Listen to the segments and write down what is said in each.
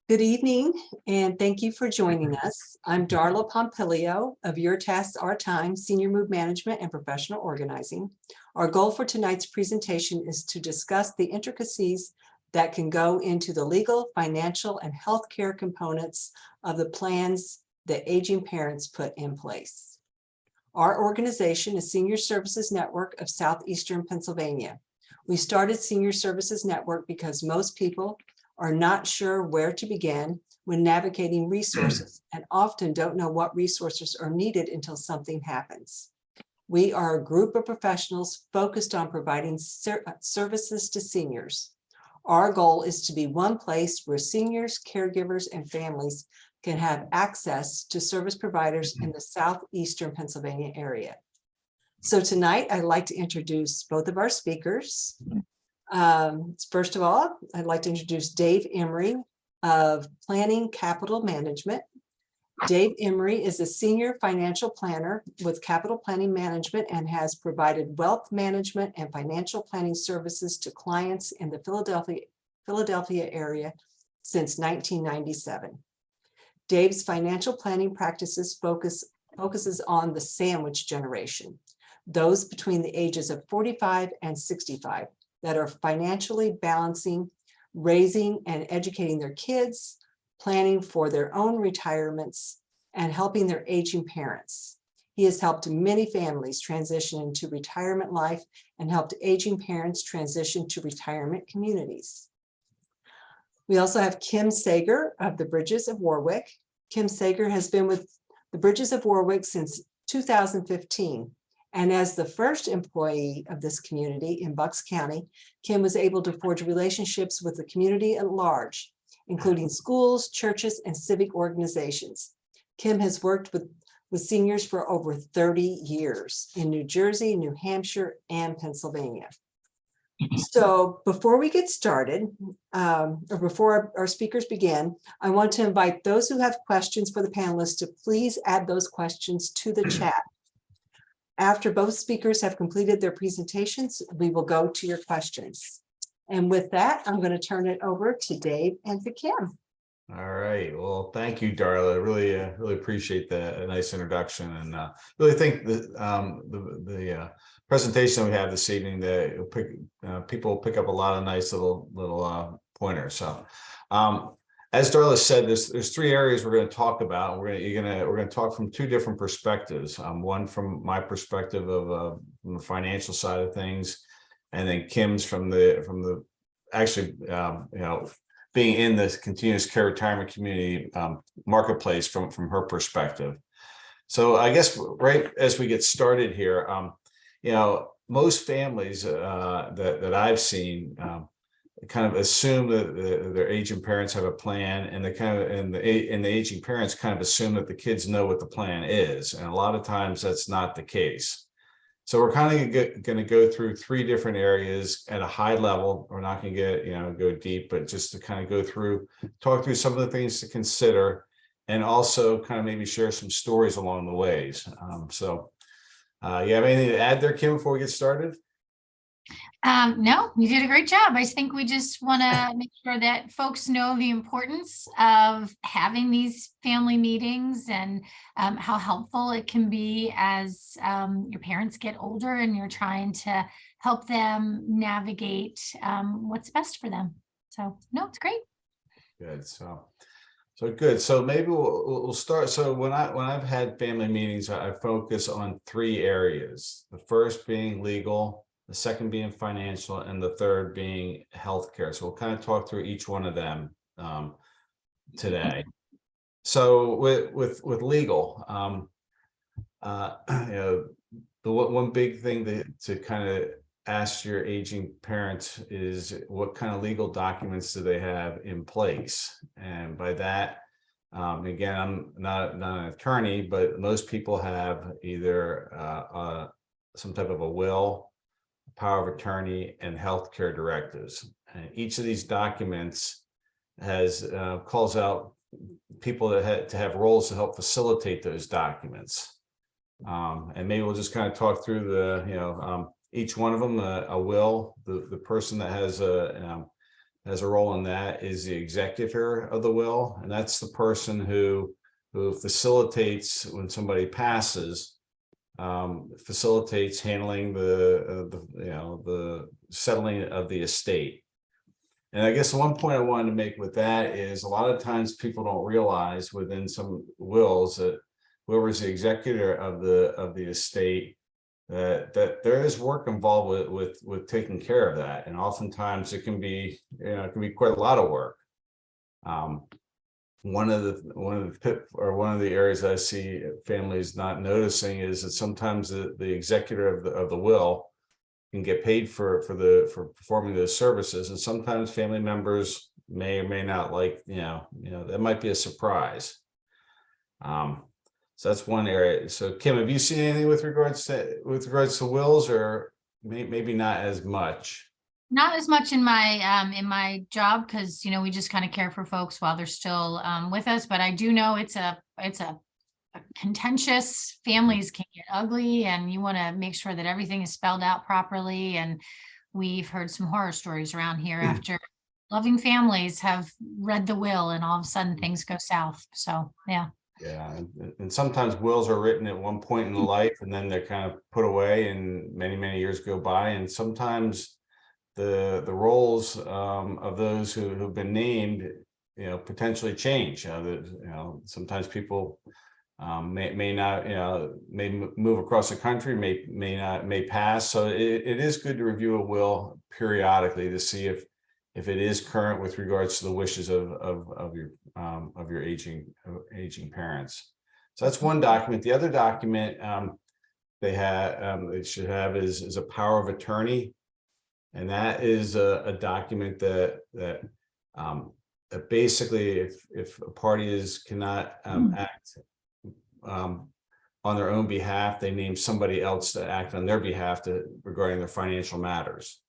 Good evening, and thank you for joining us. I'm Darla Pompilio of Your Tasks, Our Time, Senior Mood Management and Professional Organizing. Our goal for tonight's presentation is to discuss the intricacies that can go into the legal, financial, and healthcare components of the plans that aging parents put in place. Our organization is Senior Services Network of Southeastern Pennsylvania. We started Senior Services Network because most people are not sure where to begin when navigating resources and often don't know what resources are needed until something happens. We are a group of professionals focused on providing services to seniors. Our goal is to be one place where seniors, caregivers, and families can have access to service providers in the southeastern Pennsylvania area. So tonight, I'd like to introduce both of our speakers. First of all, I'd like to introduce Dave Emery of Planning Capital Management. Dave Emery is a senior financial planner with Capital Planning Management and has provided wealth management and financial planning services to clients in the Philadelphia area since 1997. Dave's financial planning practices focuses on the sandwich generation, those between the ages of 45 and 65. That are financially balancing, raising and educating their kids, planning for their own retirements, and helping their aging parents. He has helped many families transition into retirement life and helped aging parents transition to retirement communities. We also have Kim Sager of the Bridges of Warwick. Kim Sager has been with the Bridges of Warwick since 2015. And as the first employee of this community in Bucks County, Kim was able to forge relationships with the community at large, including schools, churches, and civic organizations. Kim has worked with seniors for over 30 years in New Jersey, New Hampshire, and Pennsylvania. So before we get started, or before our speakers begin, I want to invite those who have questions for the panelists to please add those questions to the chat. After both speakers have completed their presentations, we will go to your questions. And with that, I'm going to turn it over to Dave and to Kim. All right. Well, thank you, Darla. Really appreciate that nice introduction, and really think that the presentation we have this evening, that people pick up a lot of nice little pointers. So, as Darla said, there's three areas we're going to talk about. We're going to talk from two different perspectives. One from my perspective of from the financial side of things, and then Kim's from the actually being in the continuous care retirement community marketplace from her perspective. So I guess right as we get started here, most families that I've seen kind of assume that their aging parents have a plan, and the aging parents kind of assume that the kids know what the plan is, and a lot of times that's not the case. So we're kind of going to go through three different areas at a high level. We're not going to go deep, but just to kind of talk through some of the things to consider, and also kind of maybe share some stories along the ways. You have anything to add there, Kim, before we get started? No, you did a great job. I think we just want to make sure that folks know the importance of having these family meetings and how helpful it can be as your parents get older and you're trying to help them navigate what's best for them. So no, it's great. Good. So good. So maybe we'll start. So when I've had family meetings, I focus on three areas. The first being legal, the second being financial, and the third being healthcare. So we'll kind of talk through each one of them today. So with legal, the one big thing to kind of ask your aging parents is, what kind of legal documents do they have in place? And by that, again, I'm not an attorney, but most people have either some type of a will, power of attorney, and healthcare directives. And each of these documents calls out people that to have roles to help facilitate those documents. And maybe we'll just kind of talk through each one of them. A will, the person that has has a role in that is the executor of the will, and that's the person who facilitates when somebody passes, facilitates handling the settling of the estate. And I guess the one point I wanted to make with that is a lot of times people don't realize within some wills that whoever's the executor of the estate, that there is work involved with taking care of that, and oftentimes it can be quite a lot of work. One of the areas I see families not noticing is that sometimes the executor of the will can get paid for performing those services, and sometimes family members may or may not like, that might be a surprise. So that's one area. So Kim, have you seen anything with regards to wills, or maybe not as much? Not as much in my job, because we just kind of care for folks while they're still with us. But I do know it's a contentious. Families can get ugly, and you want to make sure that everything is spelled out properly. And we've heard some horror stories around here after loving families have read the will, and all of a sudden things go south. So yeah. Yeah, and sometimes wills are written at one point in life, and then they're kind of put away, and many years go by, and sometimes the roles of those who've been named, potentially change. Sometimes people may not, may move across the country, may pass. So it is good to review a will periodically to see if it is current with regards to the wishes of your aging parents. So that's one document. The other document they should have is a power of attorney, and that is a document that basically, if a party cannot act on their own behalf, they name somebody else to act on their behalf regarding their financial matters.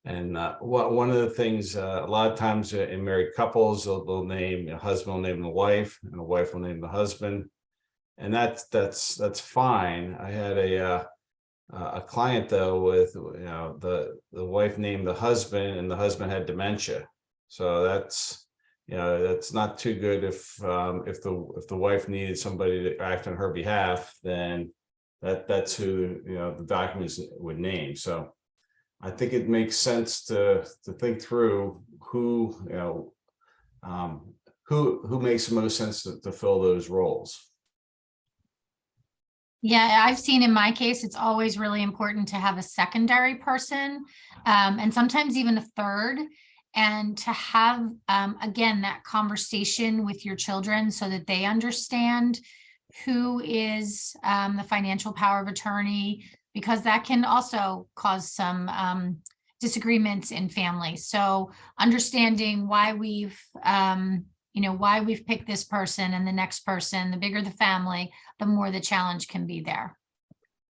And one of the things, a lot of times in married couples, they'll name a husband will name the wife, and the wife will name the husband, and that's fine. I had a client though with the wife named the husband, and the husband had dementia. So that's not too good. If the wife needed somebody to act on her behalf, then that's who the documents would name. So I think it makes sense to think through who makes the most sense to fill those roles. Yeah, I've seen in my case, it's always really important to have a secondary person, and sometimes even a third, and to have, again, that conversation with your children so that they understand who is the financial power of attorney, because that can also cause some disagreements in families. So understanding why we've picked this person and the next person, the bigger the family, the more the challenge can be there.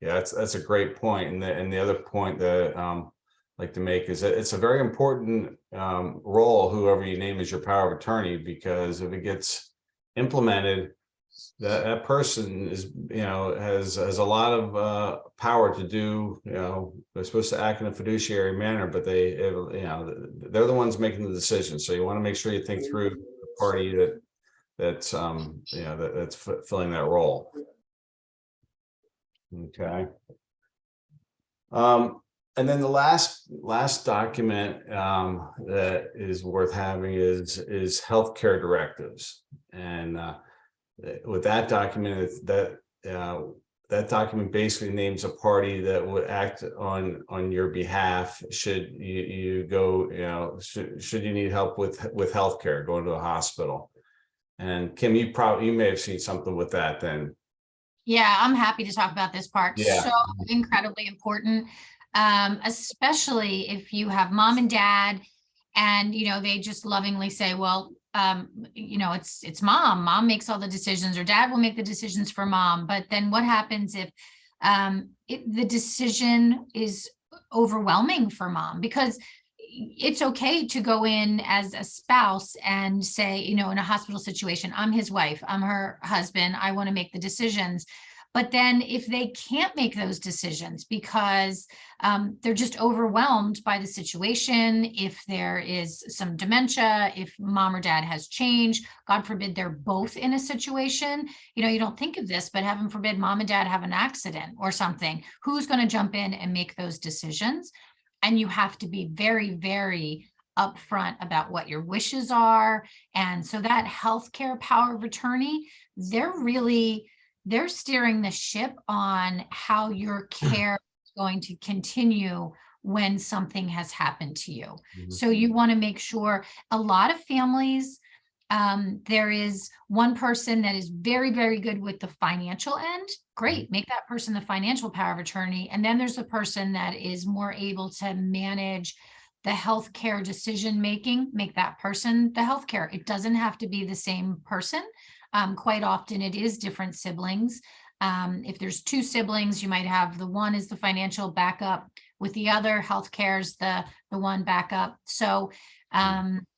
Yeah, that's a great point. And the other point that I'd like to make is that it's a very important role, whoever you name as your power of attorney, because if it gets implemented, that person is, has a lot of power to do, they're supposed to act in a fiduciary manner, but they're the ones making the decision. So you want to make sure you think through the party that's filling that role. Okay. And then the last document that is worth having is healthcare directives. And with that document, that document basically names a party that would act on your behalf should you go, should you need help with healthcare, going to a hospital. And Kim, you may have seen something with that then. Yeah, I'm happy to talk about this part. Yeah. So incredibly important, especially if you have mom and dad, and they just lovingly say, well, it's mom makes all the decisions, or dad will make the decisions for mom. But then what happens if the decision is overwhelming for mom? Because it's okay to go in as a spouse and say, in a hospital situation, I'm his wife, I'm her husband, I want to make the decisions. But then if they can't make those decisions because they're just overwhelmed by the situation, if there is some dementia, if mom or dad has changed, God forbid they're both in a situation, you know, you don't think of this, but heaven forbid mom and dad have an accident or something, who's going to jump in and make those decisions? And you have to be very, very upfront about what your wishes are. And so that healthcare power of attorney, they're steering the ship on how your care is going to continue when something has happened to you. Mhm. So you want to make sure. A lot of families, there is one person that is very, very good with the financial end. Great, make that person the financial power of attorney. And then there's a person that is more able to manage the healthcare decision making, make that person the healthcare. It doesn't have to be the same person. Quite often it is different siblings. If there's two siblings, you might have the one is the financial backup with the other healthcare is the one backup. So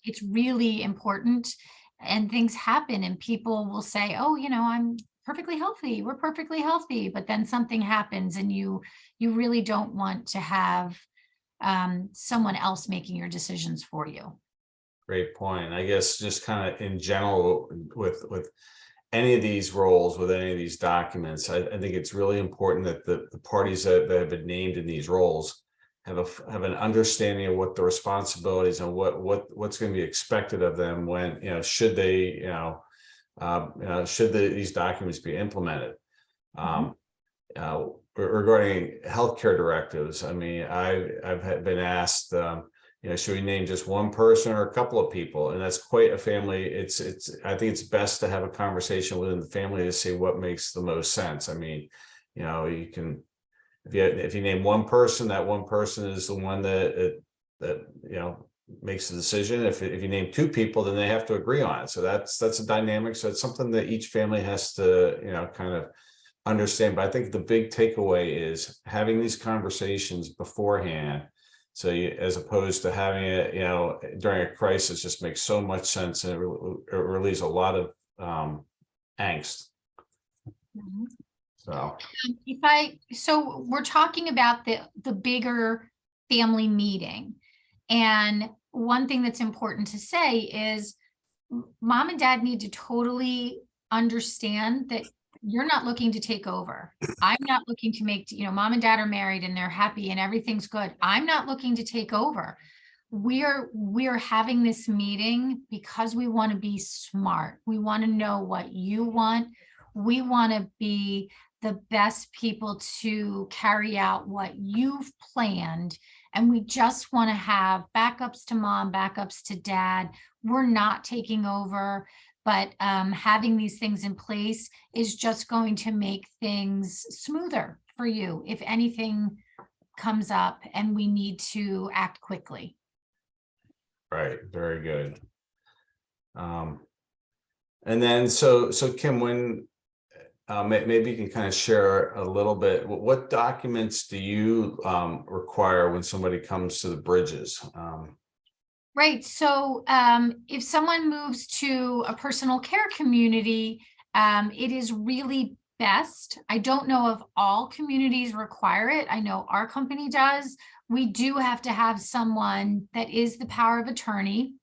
it's really important, and things happen and people will say, oh, you know, I'm perfectly healthy. We're perfectly healthy. But then something happens and you really don't want to have someone else making your decisions for you. Great point. I guess just kind of in general with any of these roles, with any of these documents, I think it's really important that the parties that have been named in these roles have an understanding of what the responsibilities and what's going to be expected of them when, you know, should they, these documents be implemented. Regarding healthcare directives, I mean, I've been asked, you know, should we name just one person or a couple of people? And that's quite a family. I think it's best to have a conversation within the family to see what makes the most sense. I mean, you know, you can, if you name one person, that one person is the one that you know, makes the decision. If you name two people, then they have to agree on it. So that's a dynamic. So it's something that each family has to, you know, kind of understand. But I think the big takeaway is having these conversations beforehand. So as opposed to having it, you know, during a crisis, just makes so much sense, and it relieves a lot of angst. So So we're talking about the bigger family meeting. And one thing that's important to say is mom and dad need to totally understand that you're not looking to take over. I'm not looking to make, you know, mom and dad are married and they're happy and everything's good. I'm not looking to take over. We're having this meeting because we want to be smart. We want to know what you want. We want to be the best people to carry out what you've planned. And we just want to have backups to mom, backups to dad. We're not taking over. But having these things in place is just going to make things smoother for you if anything comes up and we need to act quickly. right, very good. And then so Kim, when maybe you can kind of share a little bit, what documents do you require when somebody comes to the bridges? Right. So if someone moves to a personal care community, it is really best. I don't know if all communities require it. I know our company does. We do have to have someone that is the power of attorney.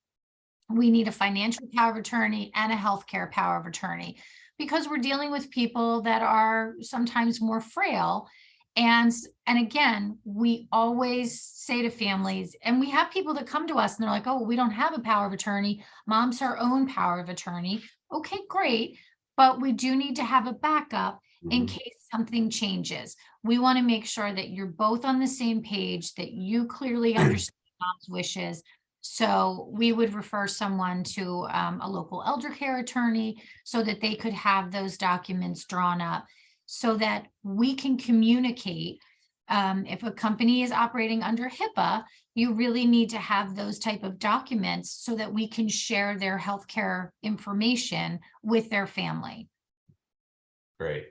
We need a financial power of attorney and a healthcare power of attorney because we're dealing with people that are sometimes more frail. And again, we always say to families, and we have people that come to us and they're like, oh, we don't have a power of attorney. Mom's her own power of attorney. Okay, great. But we do need to have a backup in case something changes. We want to make sure that you're both on the same page, that you clearly understand mom's wishes. So we would refer someone to a local elder care attorney so that they could have those documents drawn up, so that we can communicate. If a company is operating under HIPAA, you really need to have those type of documents so that we can share their healthcare information with their family. Great.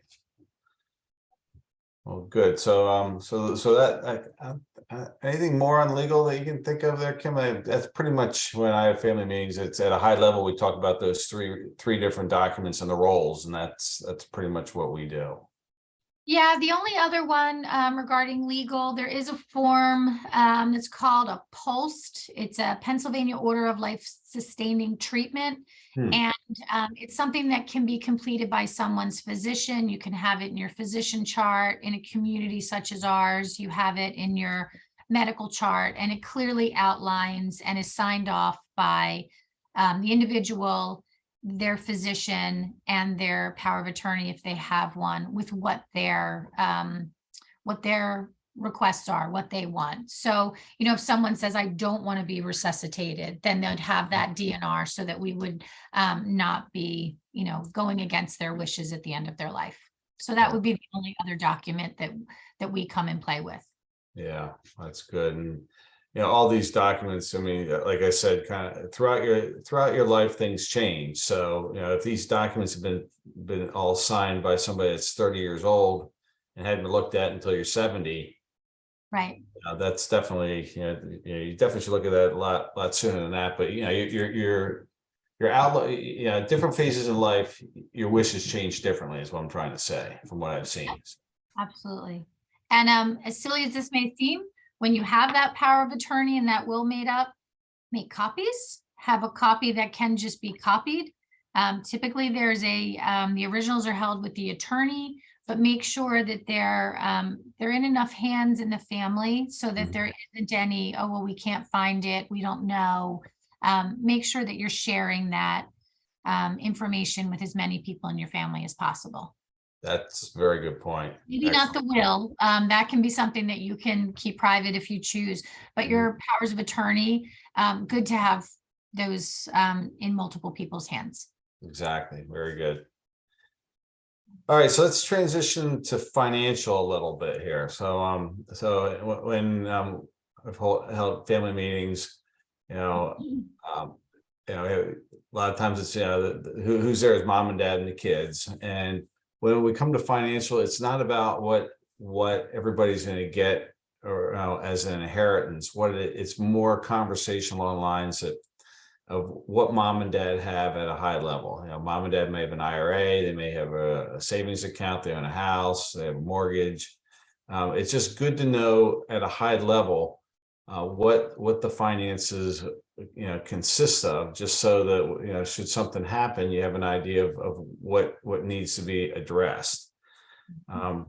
Well, good. So that anything more on legal that you can think of there, Kim? That's pretty much when I have family meetings. It's at a high level. We talk about those three different documents and the roles, and that's pretty much what we do. Yeah, the only other one regarding legal, there is a form that's called a POST. It's a Pennsylvania Order of Life Sustaining Treatment. Hmm. And it's something that can be completed by someone's physician. You can have it in your physician chart. In a community such as ours, you have it in your medical chart, and it clearly outlines and is signed off by the individual, their physician, and their power of attorney, if they have one, with what their requests are, what they want. So, if someone says, I don't want to be resuscitated, then they'd have that DNR so that we would not be, going against their wishes at the end of their life. So that would be the only other document that we come and play with. Yeah, that's good. And all these documents, I mean, like I said, kind of throughout your life, things change. So, if these documents have been all signed by somebody that's 30 years old and hadn't been looked at until you're 70, right? That's definitely, you definitely should look at that a lot sooner than that. But your outlook, different phases in life, your wishes change differently, is what I'm trying to say from what I've seen. Absolutely. And as silly as this may seem, when you have that power of attorney and that will made up, make copies, have a copy that can just be copied. Typically there's the originals are held with the attorney, but make sure that they're in enough hands in the family so that there isn't any, oh, well, we can't find it, we don't know. Make sure that you're sharing that information with as many people in your family as possible. That's a very good point. Maybe not the will. That can be something that you can keep private if you choose, but your powers of attorney, good to have those in multiple people's hands. Exactly. Very good. All right, so let's transition to financial a little bit here. So, when I've held family meetings, a lot of times it's who's there is mom and dad and the kids, and when we come to financial, it's not about what everybody's going to get or as an inheritance. It's more conversation along the lines of what mom and dad have at a high level. Mom and dad may have an IRA, they may have a savings account, they own a house, they have a mortgage. It's just good to know at a high level what the finances consist of, just so that should something happen, you have an idea of what needs to be addressed. And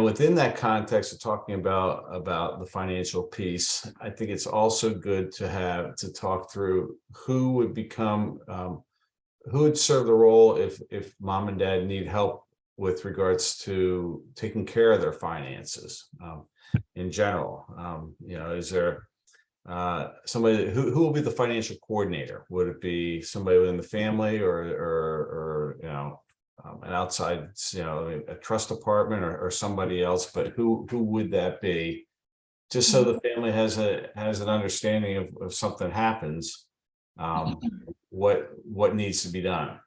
within that context of talking about the financial piece, I think it's also good to talk through who would serve the role if mom and dad need help with regards to taking care of their finances in general. Is there somebody who will be the financial coordinator? Would it be somebody within the family or an outside, a trust department or somebody else? But who would that be? Just so the family has an understanding of something happens, what needs to be done.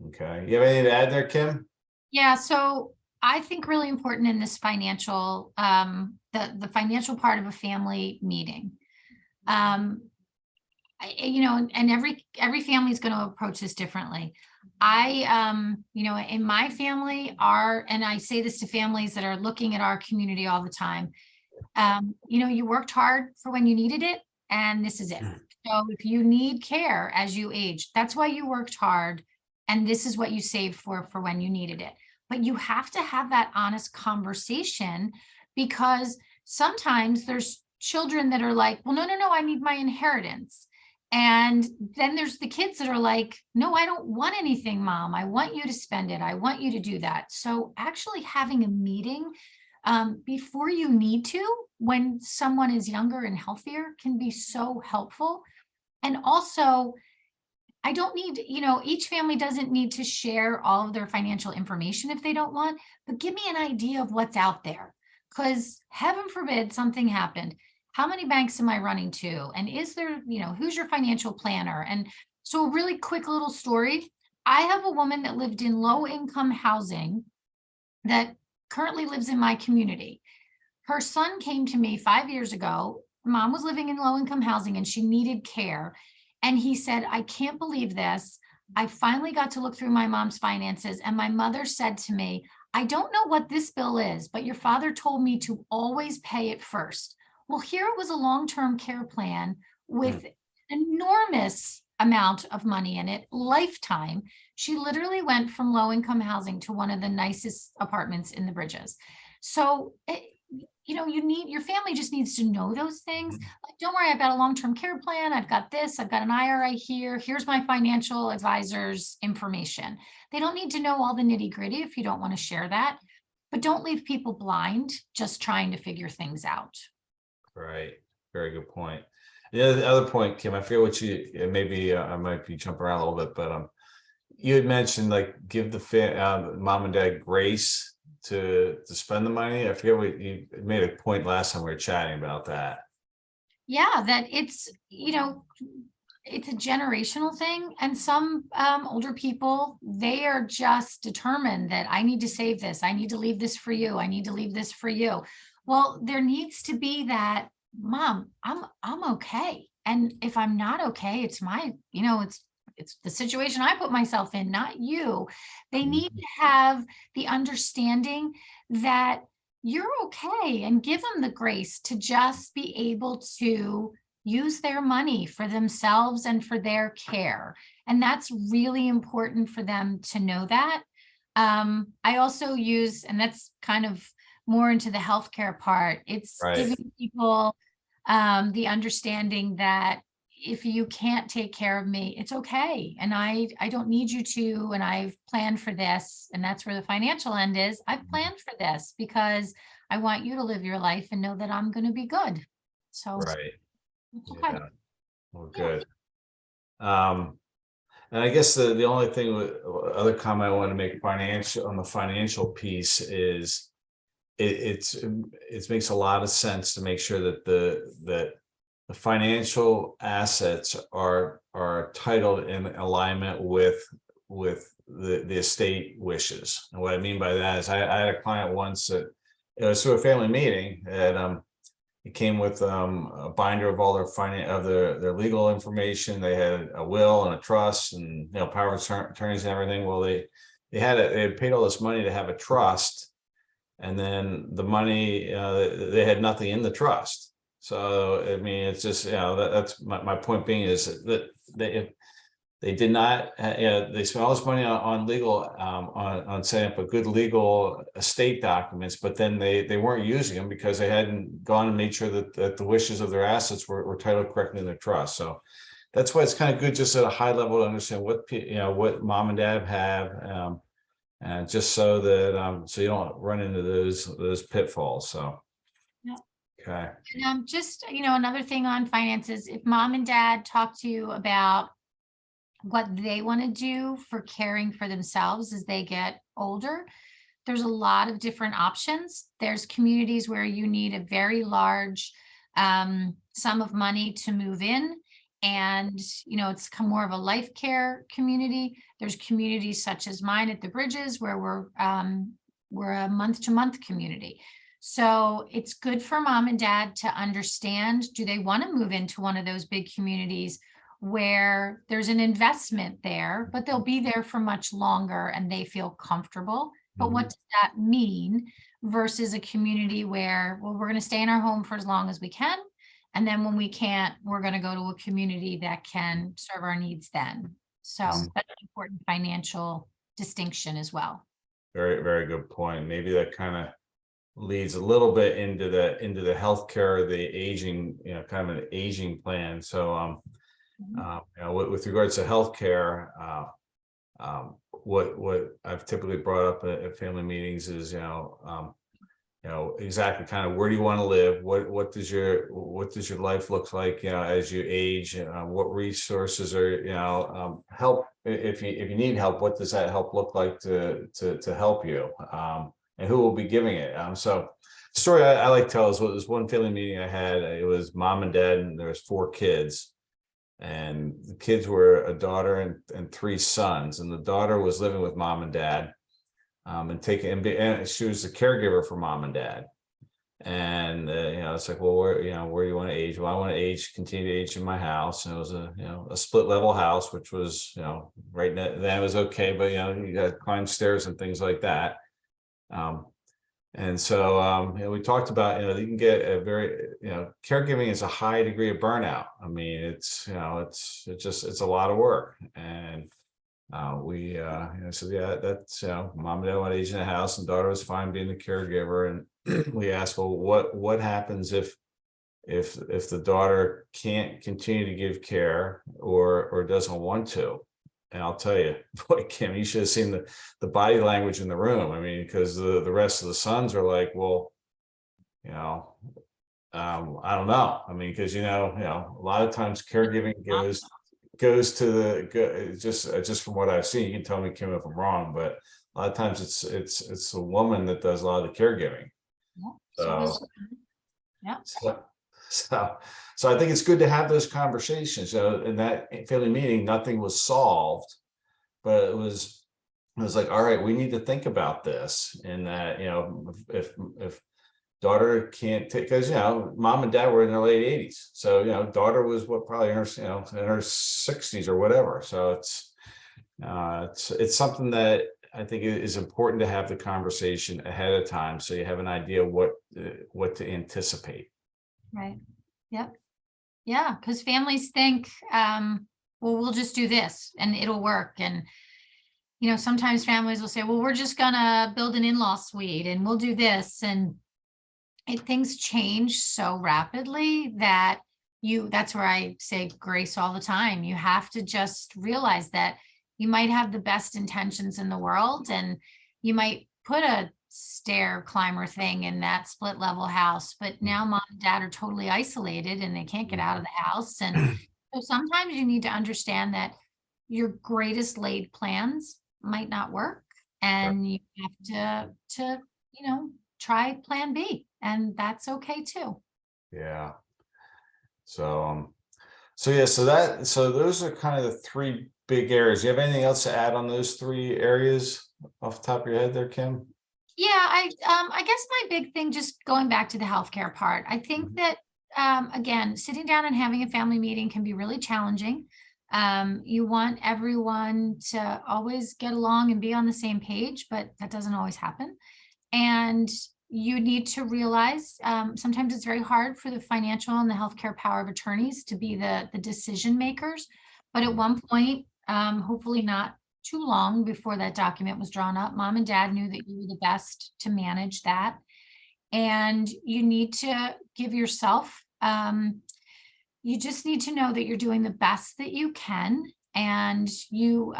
Okay, you have anything to add there, Kim? Yeah, so I think really important in this financial, the financial part of a family meeting. And every family is going to approach this differently. In my family and I say this to families that are looking at our community all the time, you worked hard for when you needed it, and this is it. So if you need care as you age, that's why you worked hard, and this is what you saved for when you needed it. But you have to have that honest conversation, because sometimes there's children that are like, well, no, I need my inheritance. And then there's the kids that are like, no, I don't want anything, mom. I want you to spend it. I want you to do that. So actually having a meeting before you need to, when someone is younger and healthier, can be so helpful. And also, I don't need, each family doesn't need to share all of their financial information if they don't want, but give me an idea of what's out there. Because heaven forbid something happened. How many banks am I running to? And is there, who's your financial planner? And so a really quick little story. I have a woman that lived in low income housing that currently lives in my community. Her son came to me 5 years ago. Mom was living in low income housing and she needed care. And he said, I can't believe this. I finally got to look through my mom's finances, and my mother said to me, I don't know what this bill is, but your father told me to always pay it first. Well, here it was a long-term care plan with enormous amount of money in it, lifetime. She literally went from low-income housing to one of the nicest apartments in the Bridges. So, your family just needs to know those things. Like, don't worry, I've got a long-term care plan. I've got this, I've got an IRA here. Here's my financial advisor's information. They don't need to know all the nitty-gritty if you don't want to share that, but don't leave people blind just trying to figure things out. Right. Very good point. The other point, Kim, I forget what maybe I might be jumping around a little bit, but you had mentioned like give the mom and dad grace to spend the money. I forget what you made a point last time we were chatting about that. Yeah, that it's a generational thing, and some older people, they are just determined that I need to save this, I need to leave this for you, I need to leave this for you. Well, there needs to be that, Mom, I'm okay, and if I'm not okay, it's my, it's the situation I put myself in, not you. They need to have the understanding that you're okay, and give them the grace to just be able to use their money for themselves and for their care. And that's really important for them to know that. I also use, and that's kind of more into the healthcare part, it's Right. giving people the understanding that if you can't take care of me, it's okay. And I don't need you to, and I've planned for this. And that's where the financial end is. I've planned for this because I want you to live your life and know that I'm going to be good. So Right. it's okay. Yeah. Well, Yeah. good. And I guess the only thing other comment I want to make on the financial piece is it makes a lot of sense to make sure that the financial assets are titled in alignment with the estate wishes. And what I mean by that is I had a client once that it was through a family meeting that it came with a binder of all their legal information. They had a will and a trust and power of attorneys and everything. Well, they had paid all this money to have a trust, and then the money they had nothing in the trust. So I mean, it's just that's my point being is that they did not, they spent all this money on legal, on setting up a good legal estate documents, but then they weren't using them because they hadn't gone and made sure that the wishes of their assets were titled correctly in their trust. So that's why it's kind of good just at a high level to understand what mom and dad have, and just so that so you don't run into those pitfalls. So. Yeah. Okay. And just, another thing on finances, if mom and dad talk to you about what they want to do for caring for themselves as they get older, there's a lot of different options. There's communities where you need a very large sum of money to move in, and it's more of a life care community. There's communities such as mine at the Bridges where we're a month-to-month community. So it's good for mom and dad to understand, do they want to move into one of those big communities where there's an investment there, but they'll be there for much longer and they feel comfortable. But what does that mean versus a community where, well, we're going to stay in our home for as long as we can, and then when we can't, we're going to go to a community that can serve our needs then. So that's an important financial distinction as well. Very, very good point. Maybe that kind of leads a little bit into the healthcare, the aging, kind of an aging plan. So with regards to healthcare, what I've typically brought up at family meetings is exactly kind of where do you want to live, what does your life look like as you age, what resources are help, if you need help, what does that help look like to help you, and who will be giving it. So the story I like to tell is what this one family meeting I had. It was mom and dad, and there was 4 kids. And the kids were a daughter and 3 sons, and the daughter was living with mom and dad, and she was the caregiver for mom and dad. And it's like, well, where do you want to age? Well, I want to continue to age in my house. And it was a split level house, which was, right then it was okay, but you got to climb stairs and things like that. And so, we talked about, you can get a very, caregiving is a high degree of burnout. I mean, it's a lot of work. And we said, yeah, that's, mom and dad want to age in the house, and daughter was fine being the caregiver. And we asked, well, what happens if the daughter can't continue to give care or doesn't want to? And I'll tell you, boy, Kim, you should have seen the body language in the room. I mean, because the rest of the sons are like, well, I don't know. I mean, because a lot of times caregiving goes to just from what I've seen. You can tell me, Kim, if I'm wrong, but a lot of times it's a woman that does a lot of the caregiving. Yeah. Yeah. So I think it's good to have those conversations. In that family meeting, nothing was solved, but it was like, all right, we need to think about this. And that, if daughter can't take, because mom and dad were in their late 80s, so daughter was probably in her in her 60s or whatever. So it's something that I think it is important to have the conversation ahead of time, so you have an idea what to anticipate. Right. Yep. Yeah. Because families think, well, we'll just do this and it'll work. And, sometimes families will say, well, we're just gonna build an in-law suite and we'll do this. And things change so rapidly that that's where I say grace all the time. You have to just realize that you might have the best intentions in the world, and you might put a stair climber thing in that split level house, but now mom and dad are totally isolated and they can't get out of the house. And so sometimes you need to understand that your greatest laid plans might not work, and you have to try plan B, and that's okay too. Yeah. So those are kind of the three big areas. Do you have anything else to add on those three areas off the top of your head there, Kim? Yeah, I guess my big thing, just going back to the healthcare part, I think that again, sitting down and having a family meeting can be really challenging. You want everyone to always get along and be on the same page, but that doesn't always happen. And you need to realize sometimes it's very hard for the financial and the healthcare power of attorneys to be the decision makers. But at one point, hopefully not too long before that document was drawn up, mom and dad knew that you were the best to manage that. And you need to give yourself, you just need to know that you're doing the best that you can. And you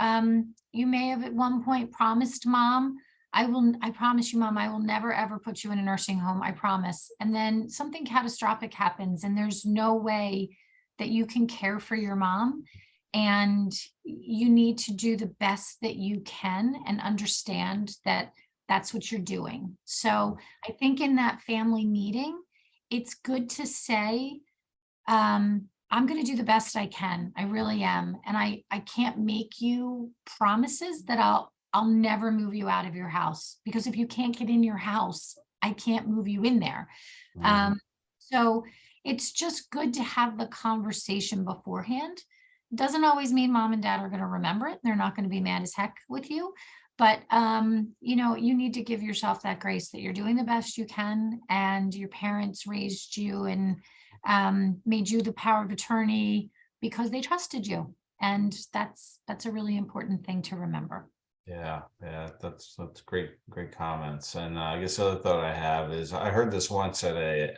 may have at one point promised mom, I promise you, mom, I will never, ever put you in a nursing home. I promise. And then something catastrophic happens and there's no way that you can care for your mom. And you need to do the best that you can and understand that that's what you're doing. So I think in that family meeting, it's good to say, I'm going to do the best I can. I really am. And I can't make you promises that I'll never move you out of your house, because if you can't get in your house, I can't move you in there. So it's just good to have the conversation beforehand. Doesn't always mean mom and dad are going to remember it. They're not going to be mad as heck with you, but you need to give yourself that grace that you're doing the best you can, and your parents raised you and made you the power of attorney because they trusted you. And that's a really important thing to remember. Yeah, that's great comments. And I guess the other thought I have is, I heard this once at a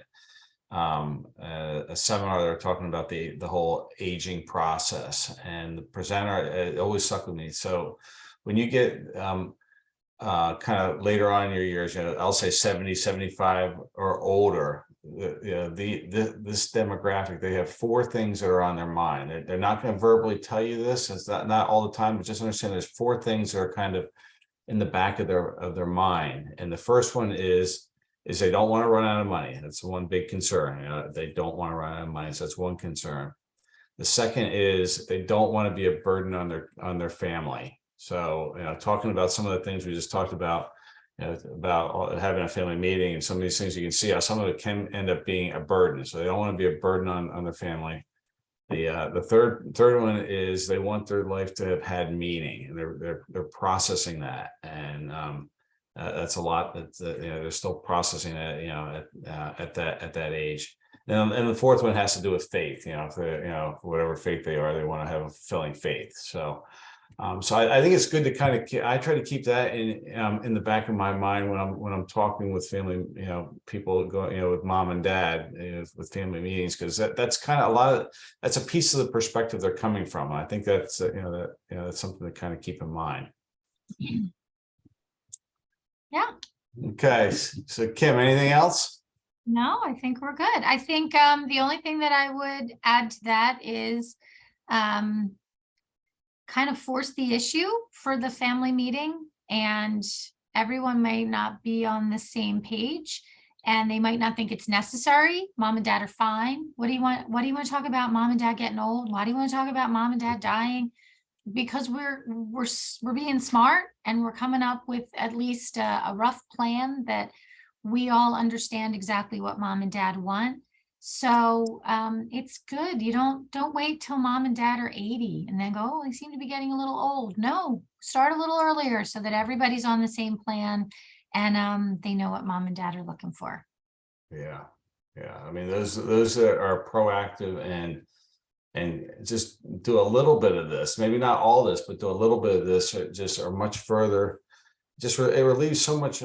seminar. They were talking about the whole aging process, and the presenter, it always stuck with me. So when you get kind of later on in your years, I'll say 70, 75 or older, this demographic, they have four things that are on their mind. They're not going to verbally tell you this. It's not all the time, but just understand there's four things that are kind of in the back of their mind. And the first one is they don't want to run out of money. That's one big concern. They don't want to run out of money. So that's one concern. The second is they don't want to be a burden on their family. So, talking about some of the things we just talked about, about having a family meeting, and some of these things you can see how some of it can end up being a burden. So they don't want to be a burden on their family. The third one is they want their life to have had meaning, and they're processing that, and that's a lot. That's they're still processing that, at that age. And the fourth one has to do with faith. If they, whatever faith they are, they want to have a fulfilling faith. So I think it's good to kind of, I try to keep that in the back of my mind when I'm talking with family, people going, with mom and dad, with family meetings, because that's kind of that's a piece of the perspective they're coming from. I think that's that's something to kind of keep in mind. Yeah. Okay, so Kim, anything else? No, I think we're good. I think the only thing that I would add to that is kind of force the issue for the family meeting, and everyone may not be on the same page, and they might not think it's necessary. Mom and dad are fine. What do you want to talk about? Mom and dad getting old? Why do you want to talk about mom and dad dying? Because we're being smart, and we're coming up with at least a rough plan that we all understand exactly what mom and dad want. So it's good. You don't wait till mom and dad are 80 and then go, oh, they seem to be getting a little old. No, start a little earlier so that everybody's on the same plan, and they know what mom and dad are looking for. Yeah. I mean, those that are proactive and just do a little bit of this, maybe not all this, but do a little bit of this, just are much further. It relieves so much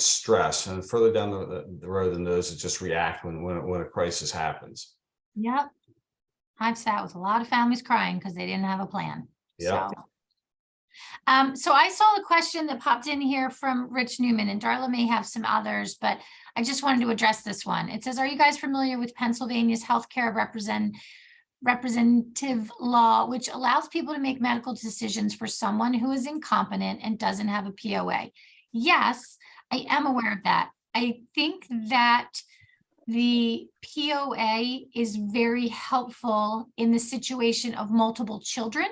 stress, and further down the road than those that just react when a crisis happens. Yep. I've sat with a lot of families crying because they didn't have a plan. Yep. So I saw the question that popped in here from Rich Newman, and Darla may have some others, but I just wanted to address this one. It says, are you guys familiar with Pennsylvania's healthcare representative law, which allows people to make medical decisions for someone who is incompetent and doesn't have a POA? Yes, I am aware of that. I think that the POA is very helpful in the situation of multiple children,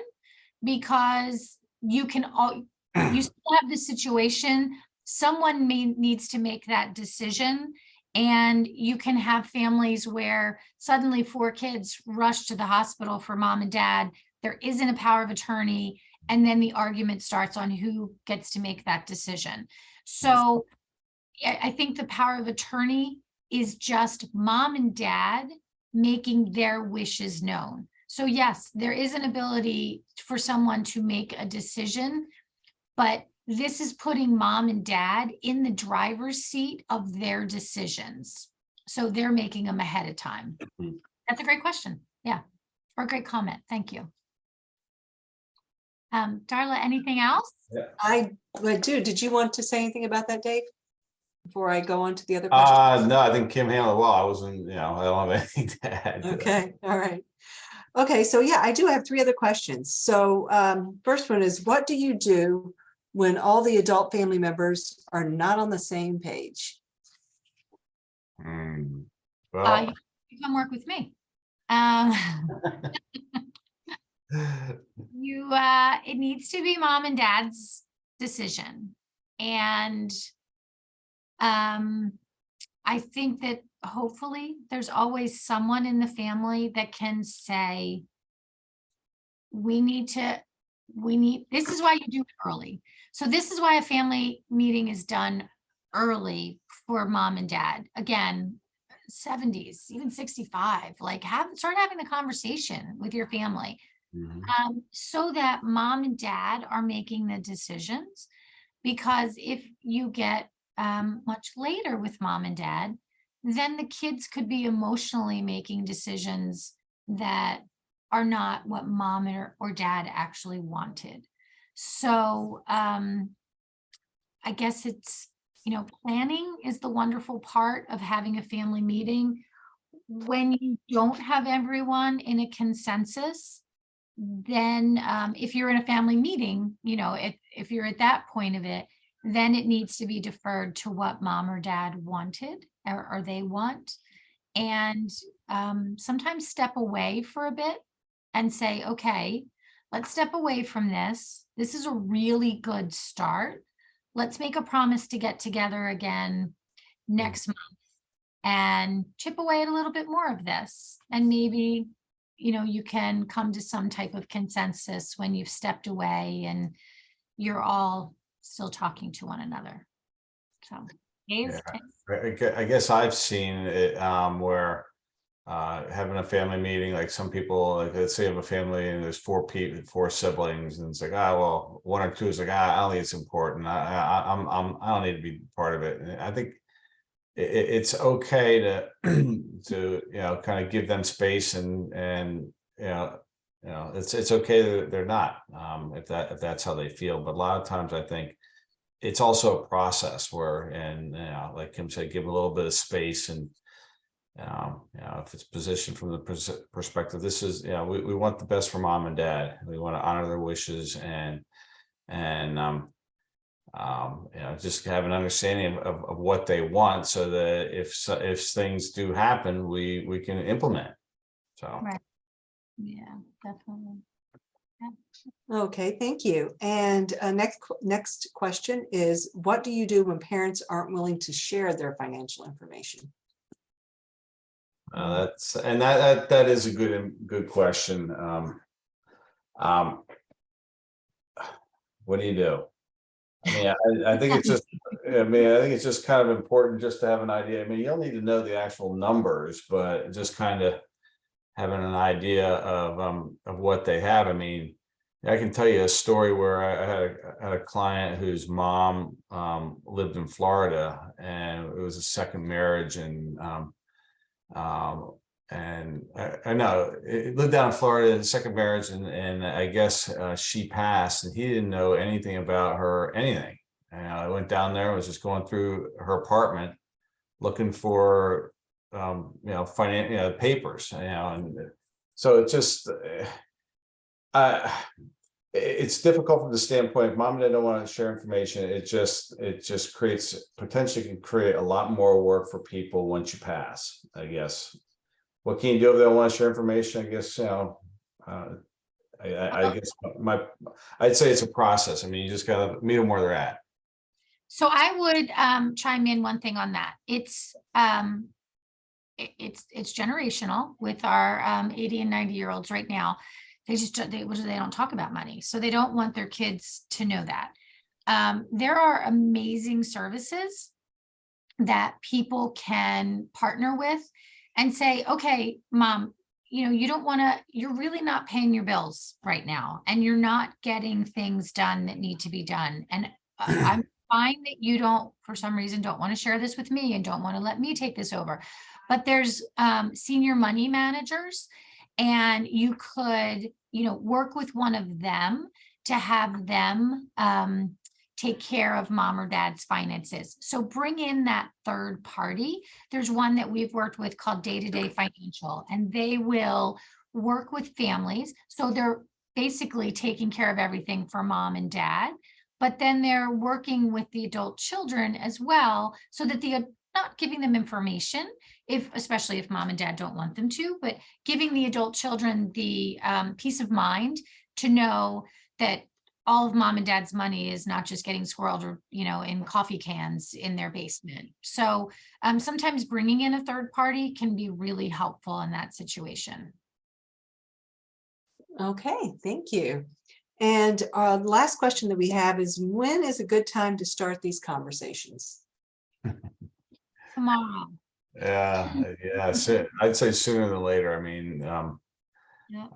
because you still have the situation, someone needs to make that decision. And you can have families where suddenly 4 kids rush to the hospital for mom and dad. There isn't a power of attorney. And then the argument starts on who gets to make that decision. So I think the power of attorney is just mom and dad making their wishes known. So yes, there is an ability for someone to make a decision, but this is putting mom and dad in the driver's seat of their decisions. So they're making them ahead of time. That's a great question. Yeah. Or a great comment. Thank you. Darla, anything else? Yeah. I do. Did you want to say anything about that, Dave, before I go on to the other questions? No, I think Kim handled it well. I wasn't, I don't have anything to add. Okay. All right. Okay. So yeah, I do have 3 other questions. So first one is, what do you do when all the adult family members are not on the same page? Well, You come work with me. It needs to be mom and dad's decision. And I think that hopefully there's always someone in the family that can say, this is why you do it early. So this is why a family meeting is done early for mom and dad. Again, 70s, even 65, like start having the conversation with your family. So that mom and dad are making the decisions. Because if you get much later with mom and dad, then the kids could be emotionally making decisions that are not what mom or dad actually wanted. So I guess it's, planning is the wonderful part of having a family meeting. When you don't have everyone in a consensus, then if you're in a family meeting, if you're at that point of it, then it needs to be deferred to what mom or dad wanted or they want. And sometimes step away for a bit and say, okay, let's step away from this. This is a really good start. let's make a promise to get together again next month and chip away at a little bit more of this. And maybe, you can come to some type of consensus when you've stepped away and you're all still talking to one another. So, Dave, I guess I've seen it where having a family meeting, like some people, like let's say you have a family and there's four siblings, and it's like, well, one or two is like, I don't think it's important. I don't need to be part of it. And I think it's okay to to kind of give them space and it's okay that they're not if that's how they feel. But a lot of times I think it's also a process where, and like Kim said, give a little bit of space. And if it's positioned from the perspective, this is, we want the best for mom and dad. We want to honor their wishes and just have an understanding of what they want, so that if things do happen, we can implement. So, right. Yeah, definitely. Okay, thank you. And next question is, what do you do when parents aren't willing to share their financial information? that is a good question. What do you do? I mean, I think it's just, I think it's just kind of important just to have an idea. I mean, you don't need to know the actual numbers, but just kind of having an idea of what they have. I mean, I can tell you a story where I had a client whose mom lived in Florida, and it was a second marriage, and I know it lived down in Florida in the second marriage, and I guess she passed, and he didn't know anything about her, anything. And I went down there, was just going through her apartment, looking for papers, and so it just it's difficult from the standpoint if mom and dad don't want to share information. It just potentially can create a lot more work for people once you pass, I guess. What can you do if they don't want to share information? I guess, I guess I'd say it's a process. I mean, you just gotta meet them where they're at. So I would chime in one thing on that. It's generational with our 80 and 90-year-olds right now. They don't talk about money. So they don't want their kids to know that. There are amazing services that people can partner with and say, okay, mom, you're really not paying your bills right now, and you're not getting things done that need to be done. And I'm fine that you don't, for some reason, don't want to share this with me and don't want to let me take this over. But there's senior money managers, and you could, work with one of them to have them take care of mom or dad's finances. So bring in that third party. There's one that we've worked with called Day-to-Day Financial, and they will work with families. So they're basically taking care of everything for mom and dad, but then they're working with the adult children as well, so that not giving them information, especially if mom and dad don't want them to, but giving the adult children the peace of mind to know that all of mom and dad's money is not just getting squirreled or, in coffee cans in their basement. So sometimes bringing in a third party can be really helpful in that situation. Okay, thank you. And the last question that we have is, when is a good time to start these conversations? Tomorrow. Yeah. So I'd say sooner than later. I mean, Yeah.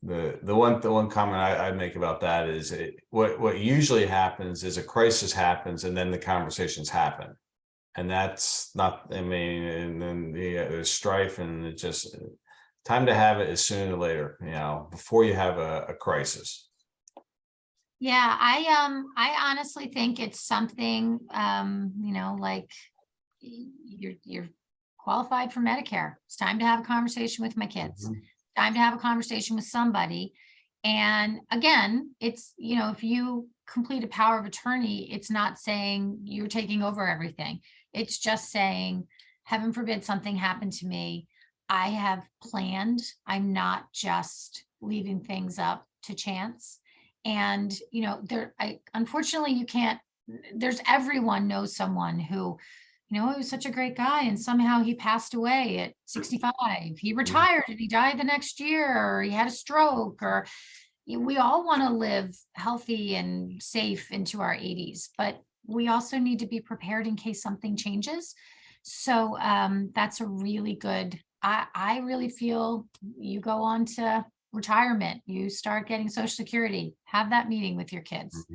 The one comment I'd make about that is what usually happens is a crisis happens, and then the conversations happen, and that's not, I mean, and then there's strife, and it just, time to have it is sooner than later, before you have a crisis. Yeah, I honestly think it's something, like you're qualified for Medicare. It's time to have a conversation with my kids. Mhm. Time to have a conversation with somebody. And again, it's, if you complete a power of attorney, it's not saying you're taking over everything. It's just saying, heaven forbid something happened to me, I have planned. I'm not just leaving things up to chance. And, unfortunately, you can't everyone knows someone who, he was such a great guy and somehow he passed away at 65. He retired and he died the next year, or he had a stroke, or we all want to live healthy and safe into our 80s, but we also need to be prepared in case something changes. So that's a really good, I really feel you go on to retirement, you start getting Social Security, have that meeting with your kids.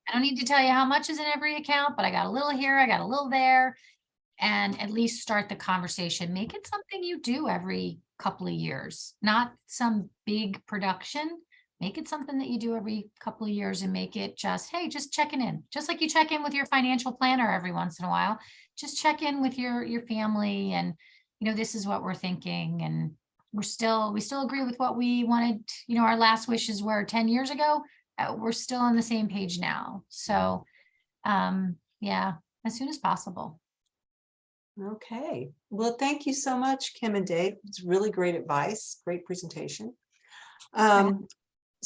I don't need to tell you how much is in every account, but I got a little here, I got a little there, and at least start the conversation. Make it something you do every couple of years, not some big production. Make it something that you do every couple of years, and make it just, hey, just checking in, just like you check in with your financial planner every once in a while. Just check in with your family, and this is what we're thinking, and we still agree with what we wanted. Our last wishes were 10 years ago. We're still on the same page now. So yeah, as soon as possible. Okay, well, thank you so much, Kim and Dave. It's really great advice, great presentation.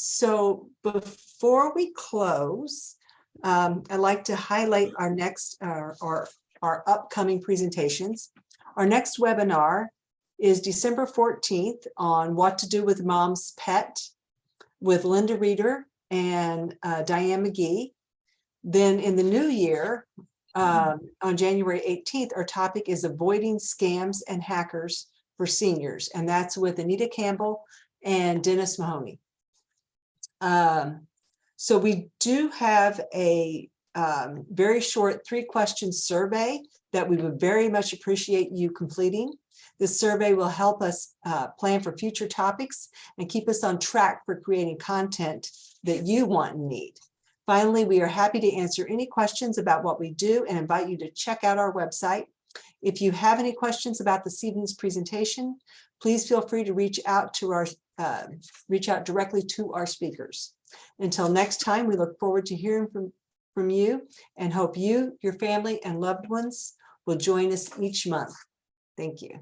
So before we close, I'd like to highlight our next, our upcoming presentations. Our next webinar is December 14th on what to do with mom's pet with Linda Reeder and Diane McGee. Then in the new year, on January 18th, our topic is avoiding scams and hackers for seniors. And that's with Anita Campbell and Dennis Mahoney. So we do have a very short 3-question survey that we would very much appreciate you completing. This survey will help us plan for future topics and keep us on track for creating content that you want and need. Finally, we are happy to answer any questions about what we do and invite you to check out our website. If you have any questions about this evening's presentation, please feel free to reach out directly to our speakers. Until next time, we look forward to hearing from you and hope you, your family, and loved ones will join us each month. Thank you.